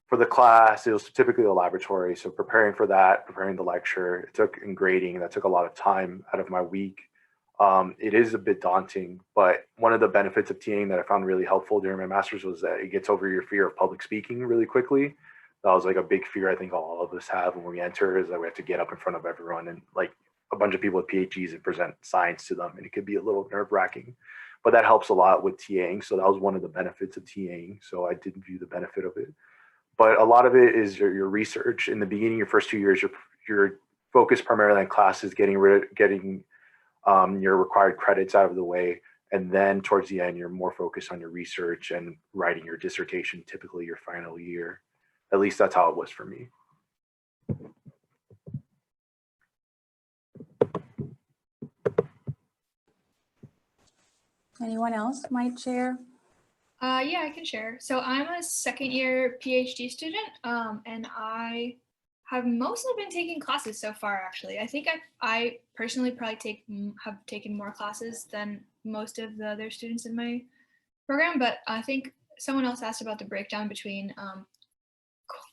for the class. It was typically a laboratory, so preparing for that, preparing the lecture, it took, and grading, that took a lot of time out of my week. It is a bit daunting, but one of the benefits of TAing that I found really helpful during my master's was that it gets over your fear of public speaking really quickly. That was like a big fear I think all of us have when we enter, is that we have to get up in front of everyone and like a bunch of people with PhDs and present science to them, and it could be a little nerve-wracking, but that helps a lot with TAing. So that was one of the benefits of TAing. So I did view the benefit of it, but a lot of it is your research. In the beginning, your first 2 years, you're focused primarily on classes, getting your required credits out of the way. And then towards the end, you're more focused on your research and writing your dissertation, typically your final year. At least that's how it was for me. Anyone else might share? Yeah, I can share. So I'm a second year PhD student, and I have mostly been taking classes so far, actually. I think I personally probably have taken more classes than most of the other students in my program, but I think someone else asked about the breakdown between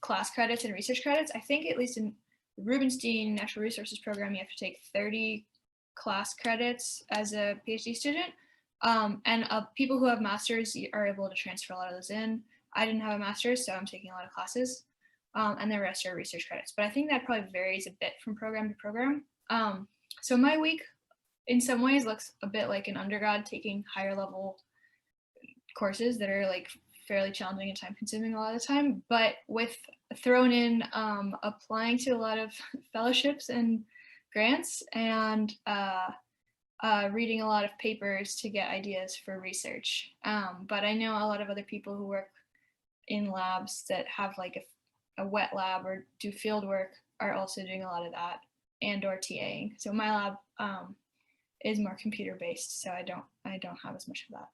class credits and research credits. I think at least in the Rubenstein Natural Resources program, you have to take 30 class credits as a PhD student. And people who have masters are able to transfer a lot of those in. I didn't have a master's, so I'm taking a lot of classes, and the rest are research credits. But I think that probably varies a bit from program to program. So my week, in some ways, looks a bit like an undergrad taking higher level courses that are like fairly challenging and time consuming a lot of the time, but with thrown in applying to a lot of fellowships and grants, and reading a lot of papers to get ideas for research. But I know a lot of other people who work in labs that have like a wet lab or do field work are also doing a lot of that, and or TAing. So my lab is more computer based, so I don't have as much of that.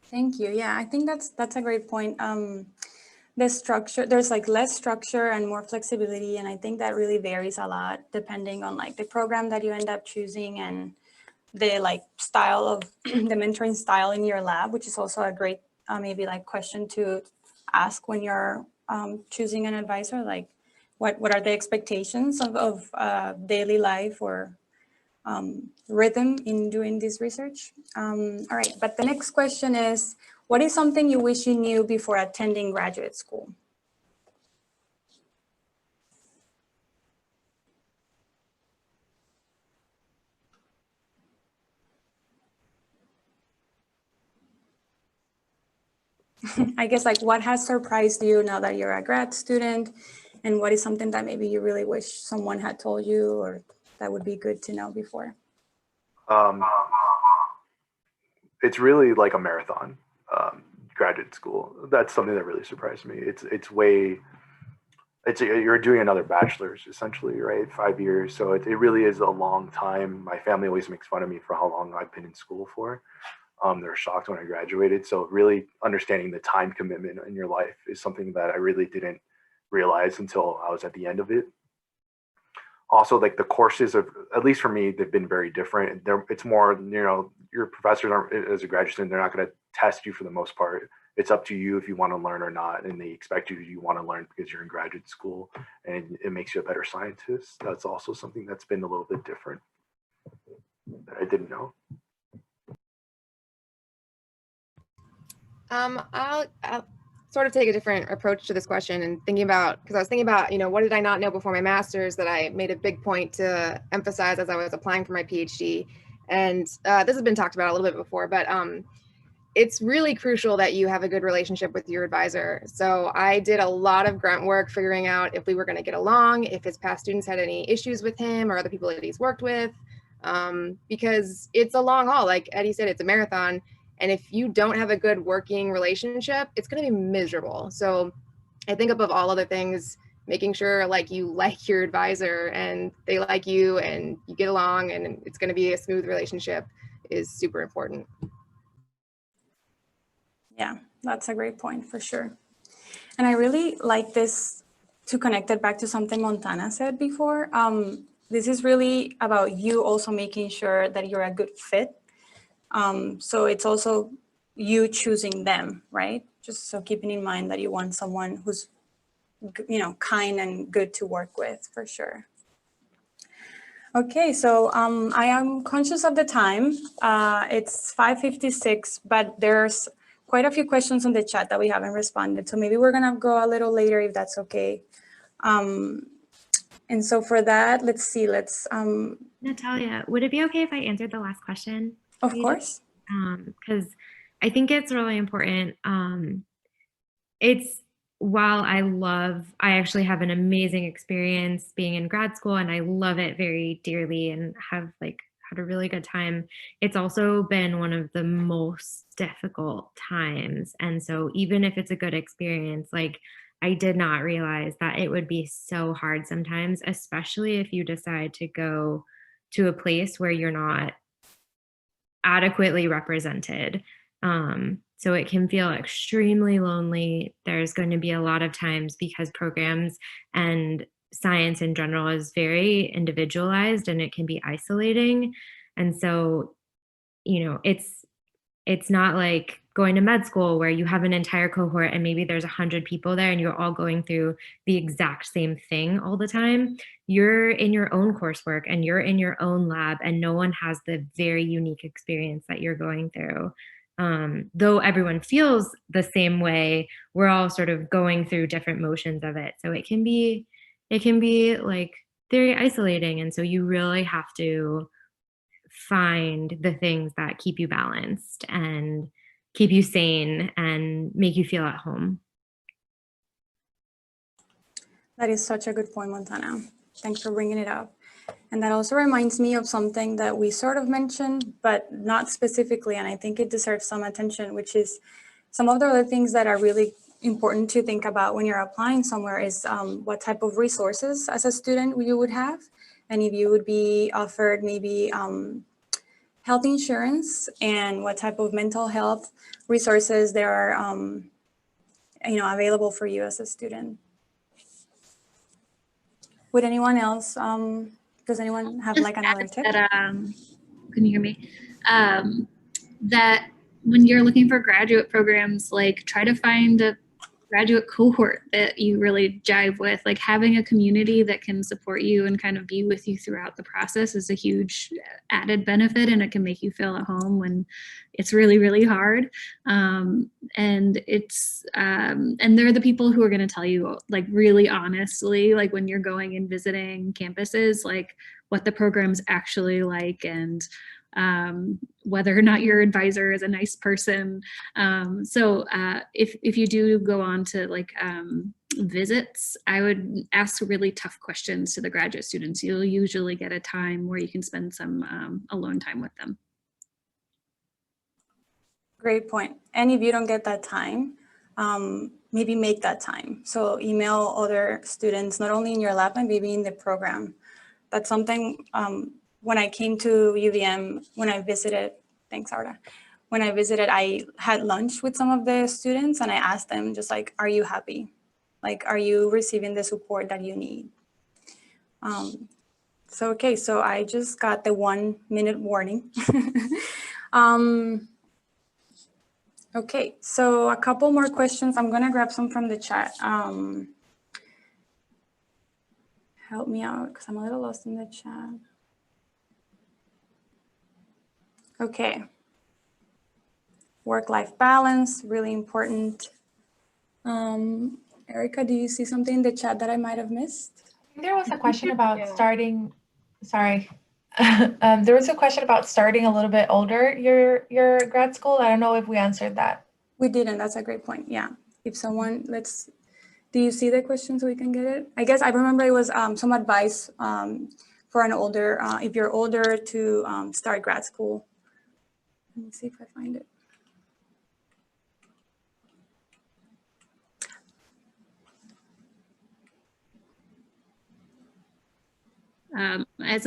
Thank you. Yeah, I think that's a great point. The structure, there's like less structure and more flexibility, and I think that really varies a lot depending on like the program that you end up choosing and the like style of the mentoring style in your lab, which is also a great maybe like question to ask when you're choosing an advisor, like what are the expectations of daily life or rhythm in doing this research. All right, but the next question is, what is something you wish you knew before attending graduate school? I guess like what has surprised you now that you're a grad student, and what is something that maybe you really wish someone had told you or that would be good to know before? It's really like a marathon, graduate school. That's something that really surprised me. You're doing another bachelor's essentially, right? 5 years. So it really is a long time. My family always makes fun of me for how long I've been in school for. They're shocked when I graduated. So really understanding the time commitment in your life is something that I really didn't realize until I was at the end of it. Also, like the courses of, at least for me, they've been very different. It's more, you know, your professors aren't, as a graduate student, they're not going to test you for the most part. It's up to you if you want to learn or not, and they expect you want to learn because you're in graduate school, and it makes you a better scientist. That's also something that's been a little bit different that I didn't know. I'll sort of take a different approach to this question and thinking about, because I was thinking about, you know, what did I not know before my master's that I made a big point to emphasize as I was applying for my PhD. And this has been talked about a little bit before, but it's really crucial that you have a good relationship with your advisor. So I did a lot of grunt work figuring out if we were going to get along, if his past students had any issues with him or other people that he's worked with, because it's a long haul. Like Eddie said, it's a marathon. And if you don't have a good working relationship, it's going to be miserable. So I think above all other things, making sure like you like your advisor and they like you and you get along and it's going to be a smooth relationship is super important. Yeah, that's a great point for sure. And I really like this, to connect it back to something Montana said before. This is really about you also making sure that you're a good fit. So it's also you choosing them, right? Just so keeping in mind that you want someone who's, you know, kind and good to work with for sure. Okay, so I am conscious of the time. It's 5:56, but there's quite a few questions on the chat that we haven't responded. So maybe we're gonna go a little later if that's okay. And so for that, let's see, Natalia, would it be okay if I answered the last question? Of course. Because I think it's really important. While I actually have an amazing experience being in grad school and I love it very dearly and have like had a really good time, it's also been one of the most difficult times. And so even if it's a good experience, like I did not realize that it would be so hard sometimes, especially if you decide to go to a place where you're not adequately represented. So it can feel extremely lonely. There's going to be a lot of times because programs and science in general is very individualized and it can be isolating. And so, you know, it's not like going to med school where you have an entire cohort and maybe there's 100 people there and you're all going through the exact same thing all the time. You're in your own coursework and you're in your own lab and no one has the very unique experience that you're going through. Though everyone feels the same way, we're all sort of going through different motions of it. So it can be like very isolating. And so you really have to find the things that keep you balanced and keep you sane and make you feel at home. That is such a good point, Montana. Thanks for bringing it up. And that also reminds me of something that we sort of mentioned, but not specifically, and I think it deserves some attention, which is some of the other things that are really important to think about when you're applying somewhere is what type of resources as a student you would have, and if you would be offered maybe health insurance and what type of mental health resources there are available for you as a student. Would anyone else, does anyone have like another tip? That, can you hear me? That when you're looking for graduate programs, like try to find a graduate cohort that you really jive with. Like having a community that can support you and kind of be with you throughout the process is a huge added benefit, and it can make you feel at home when it's really, really hard. And they're the people who are going to tell you, like, really honestly, like when you're going and visiting campuses, like what the program's actually like, and whether or not your advisor is a nice person. So if you do go on to like visits, I would ask really tough questions to the graduate students. You'll usually get a time where you can spend some alone time with them. Great point. And if you don't get that time, maybe make that time. So email other students, not only in your lab, but maybe in the program. That's something, when I came to UVM, when I visited, thanks, Arda. When I visited, I had lunch with some of the students and I asked them just like, are you happy? Like, are you receiving the support that you need? So, okay, so I just got the 1-minute warning. Okay, so a couple more questions. I'm gonna grab some from the chat. Help me out, because I'm a little lost in the chat. Okay. Work-life balance, really important. Erica, do you see something in the chat that I might have missed? There was a question about Yeah. starting, sorry. There was a question about starting a little bit older, your grad school. I don't know if we answered that. We didn't, that's a great point, yeah. If someone, do you see the question so we can get it? I guess I remember it was some advice for an older, if you're older to start grad school. Let me see if I find it. As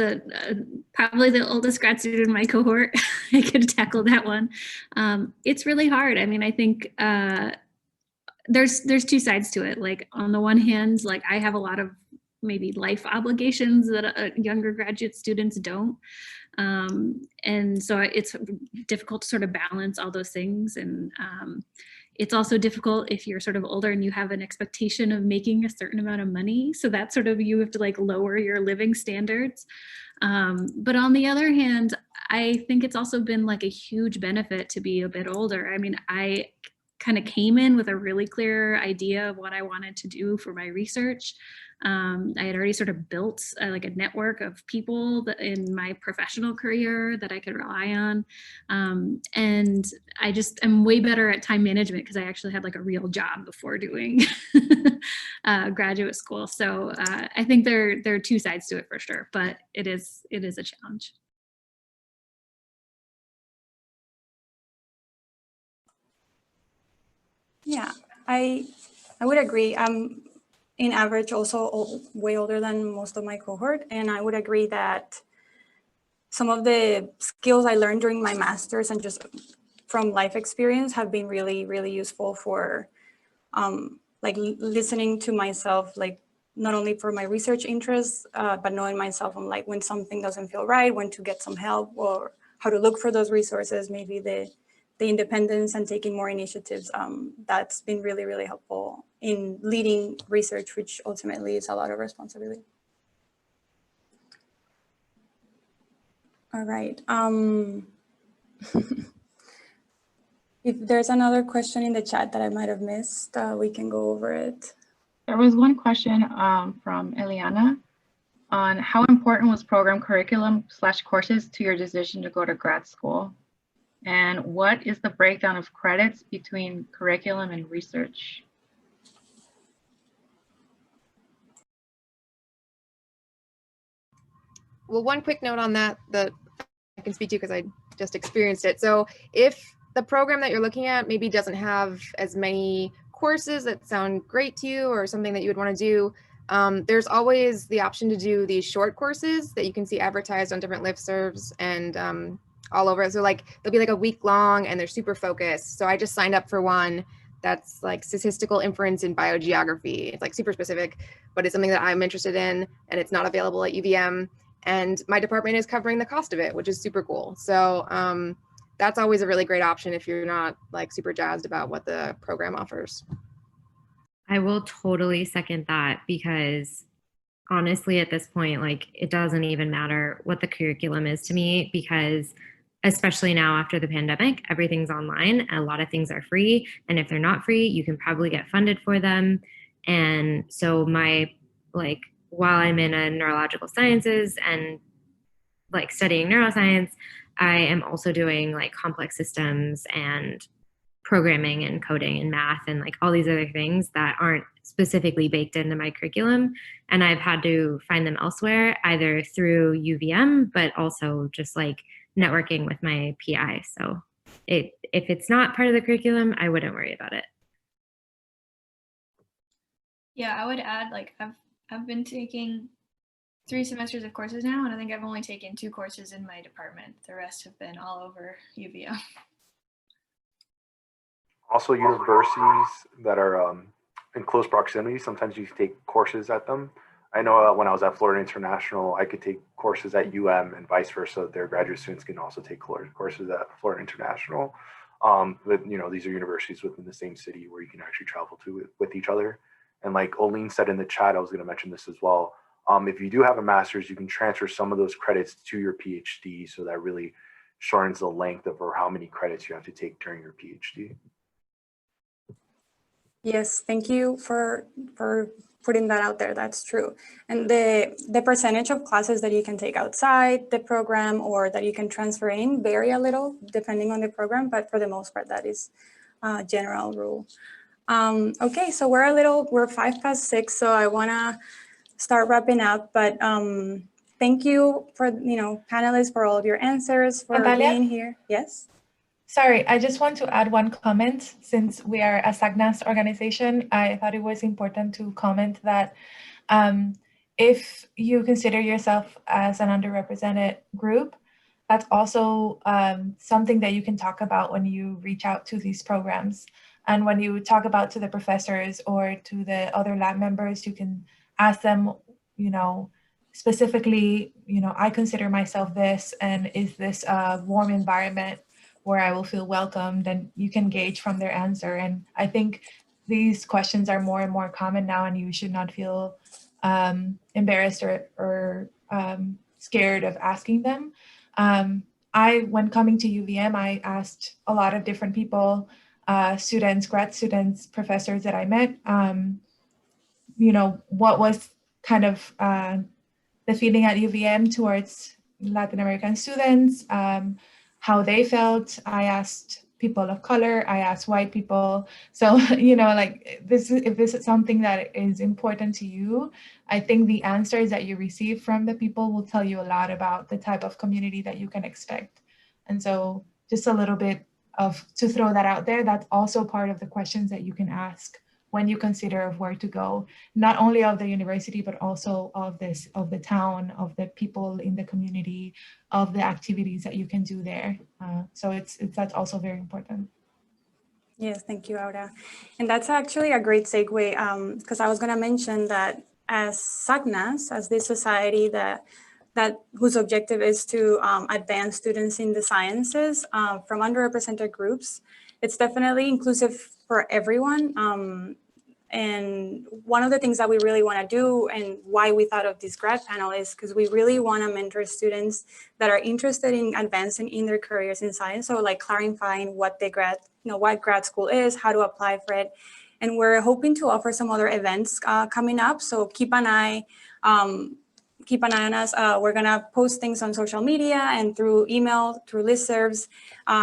probably the oldest grad student in my cohort, I could tackle that one. It's really hard. I mean, I think there's two sides to it. Like on the one hand, like I have a lot of maybe life obligations that younger graduate students don't. And so it's difficult to sort of balance all those things. And it's also difficult if you're sort of older and you have an expectation of making a certain amount of money. So that's sort of, you have to like lower your living standards. But on the other hand, I think it's also been like a huge benefit to be a bit older. I mean, I kind of came in with a really clear idea of what I wanted to do for my research. I had already sort of built like a network of people in my professional career that I could rely on. And I just am way better at time management because I actually had like a real job before doing graduate school. So I think there are two sides to it for sure, but it is a challenge. Yeah, I would agree. I'm in average also way older than most of my cohort. And I would agree that some of the skills I learned during my master's and just from life experience have been really, really useful for like listening to myself, like not only for my research interests, but knowing myself on like when something doesn't feel right, when to get some help or how to look for those resources, maybe the independence and taking more initiatives. That's been really, really helpful in leading research, which ultimately is a lot of responsibility. All right. If there's another question in the chat that I might have missed, we can go over it. There was one question from Eliana on how important was program curriculum / courses to your decision to go to grad school? And what is the breakdown of credits between curriculum and research? Well, one quick note on that I can speak to because I just experienced it. So if the program that you're looking at maybe doesn't have as many courses that sound great to you or something that you would want to do, there's always the option to do these short courses that you can see advertised on different listservs and all over. So like they'll be like a week long and they're super focused. So I just signed up for one that's like statistical inference in biogeography. It's like super specific, but it's something that I'm interested in and it's not available at UVM. And my department is covering the cost of it, which is super cool. So that's always a really great option if you're not like super jazzed about what the program offers. I will totally second that because honestly, at this point, like it doesn't even matter what the curriculum is to me because especially now after the pandemic, everything's online and a lot of things are free. And if they're not free, you can probably get funded for them. And so while I'm in a neurological sciences and like studying neuroscience, I am also doing like complex systems and programming and coding and math and like all these other things that aren't specifically baked into my curriculum. And I've had to find them elsewhere, either through UVM, but also just like networking with my PI. So if it's not part of the curriculum, I wouldn't worry about it. Yeah, I would add, like I've been taking 3 semesters of courses now, and I think I've only taken 2 courses in my department. The rest have been all over UVM. Also, universities that are in close proximity, sometimes you take courses at them. I know when I was at Florida International, I could take courses at and vice versa. Their graduate students can also take courses at Florida International. But these are universities within the same city where you can actually travel to with each other. And like Oline said in the chat, I was going to mention this as well. If you do have a master's, you can transfer some of those credits to your PhD, so that really shortens the length of or how many credits you have to take during your PhD. Yes, thank you for putting that out there. That's true. And the percentage of classes that you can take outside the program or that you can transfer in vary a little depending on the program, but for the most part, that is a general rule. Okay, so we're 6:05, so I wanna start wrapping up, but thank you for, panelists, for all of your answers, for Natalia? being here. Yes? Sorry, I just want to add one comment. Since we are a SACNAS organization, I thought it was important to comment that if you consider yourself as an underrepresented group, that's also something that you can talk about when you reach out to these programs. And when you talk about to the professors or to the other lab members, you can ask them, specifically, I consider myself this, and is this a warm environment where I will feel welcomed? And you can gauge from their answer. And I think these questions are more and more common now, and you should not feel embarrassed or scared of asking them. When coming to UVM, I asked a lot of different people, students, grad students, professors that I met, what was kind of the feeling at UVM towards Latin American students, how they felt. I asked people of color, I asked white people. So, if this is something that is important to you, I think the answers that you receive from the people will tell you a lot about the type of community that you can expect. And so just a little bit to throw that out there, that's also part of the questions that you can ask when you consider of where to go, not only of the university, but also of the town, of the people in the community, of the activities that you can do there. So that's also very important. Yes, thank you, Aura. And that's actually a great segue, because I was going to mention that as SACNAS, as this society that whose objective is to advance students in the sciences from underrepresented groups, it's definitely inclusive for everyone. And one of the things that we really want to do, and why we thought of this grad panel, is because we really want to mentor students that are interested in advancing in their careers in science. So like clarifying what what grad school is, how to apply for it. And we're hoping to offer some other events coming up. So keep an eye on us. We're gonna post things on social media and through email, through listservs.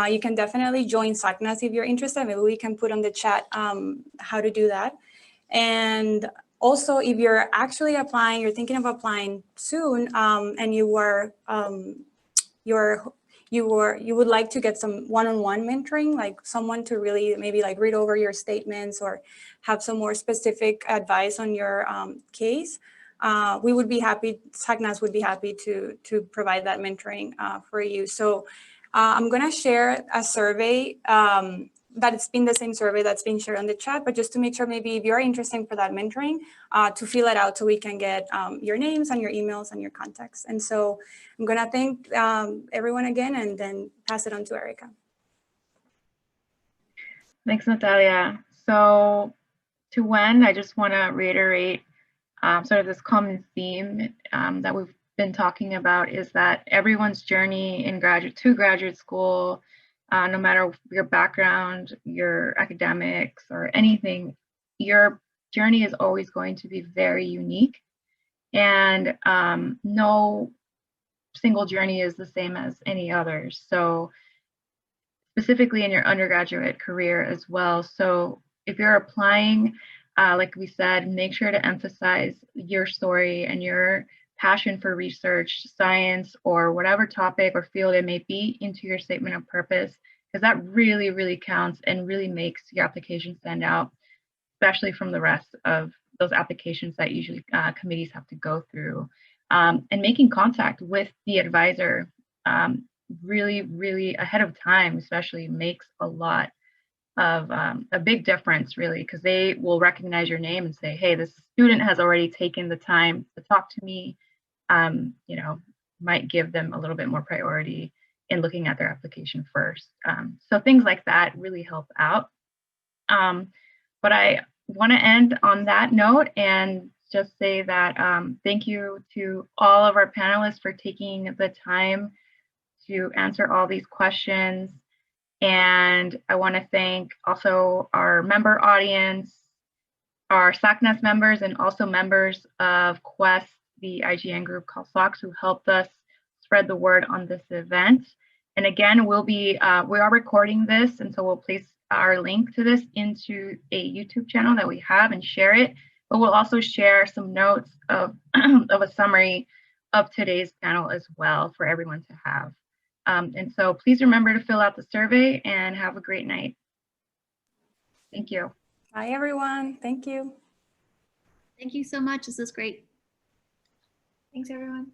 You can definitely join SACNAS if you're interested. Maybe we can put on the chat how to do that. And also, if you're actually applying, you're thinking of applying soon, and you would like to get some one-on-one mentoring, like someone to really maybe like read over your statements or have some more specific advice on your case, we would be happy, SACNAS would be happy to provide that mentoring for you. So I'm gonna share a survey that it's been the same survey that's been shared on the chat, but just to make sure maybe if you're interested for that mentoring, to fill it out so we can get your names and your emails and your contacts. And so I'm gonna thank everyone again and then pass it on to Erica. Thanks, Natalia. So to end, I just wanna reiterate sort of this common theme that we've been talking about, is that everyone's journey in graduate school, no matter your background, your academics, or anything, your journey is always going to be very unique. And no single journey is the same as any other. So specifically in your undergraduate career as well. So if you're applying, like we said, make sure to emphasize your story and your passion for research, science, or whatever topic or field it may be into your statement of purpose, because that really, really counts and really makes your application stand out, especially from the rest of those applications that usually committees have to go through. And making contact with the advisor really, really ahead of time, especially, makes a lot of a big difference, really, because they will recognize your name and say, hey, this student has already taken the time to talk to me, you know, might give them a little bit more priority in looking at their application first. So things like that really help out. But I want to end on that note and just say that thank you to all of our panelists for taking the time to answer all these questions. And I want to thank also our member audience, our SACNAS members, and also members of Quest, the IGN group called SOX, who helped us spread the word on this event. And again, we are recording this, and so we'll place our link to this into a YouTube channel that we have and share it. But we'll also share some notes of, of a summary of today's panel as well for everyone to have. And so please remember to fill out the survey and have a great night. Thank you. Bye, everyone. Thank you. Thank you so much. This is great. Thanks, everyone.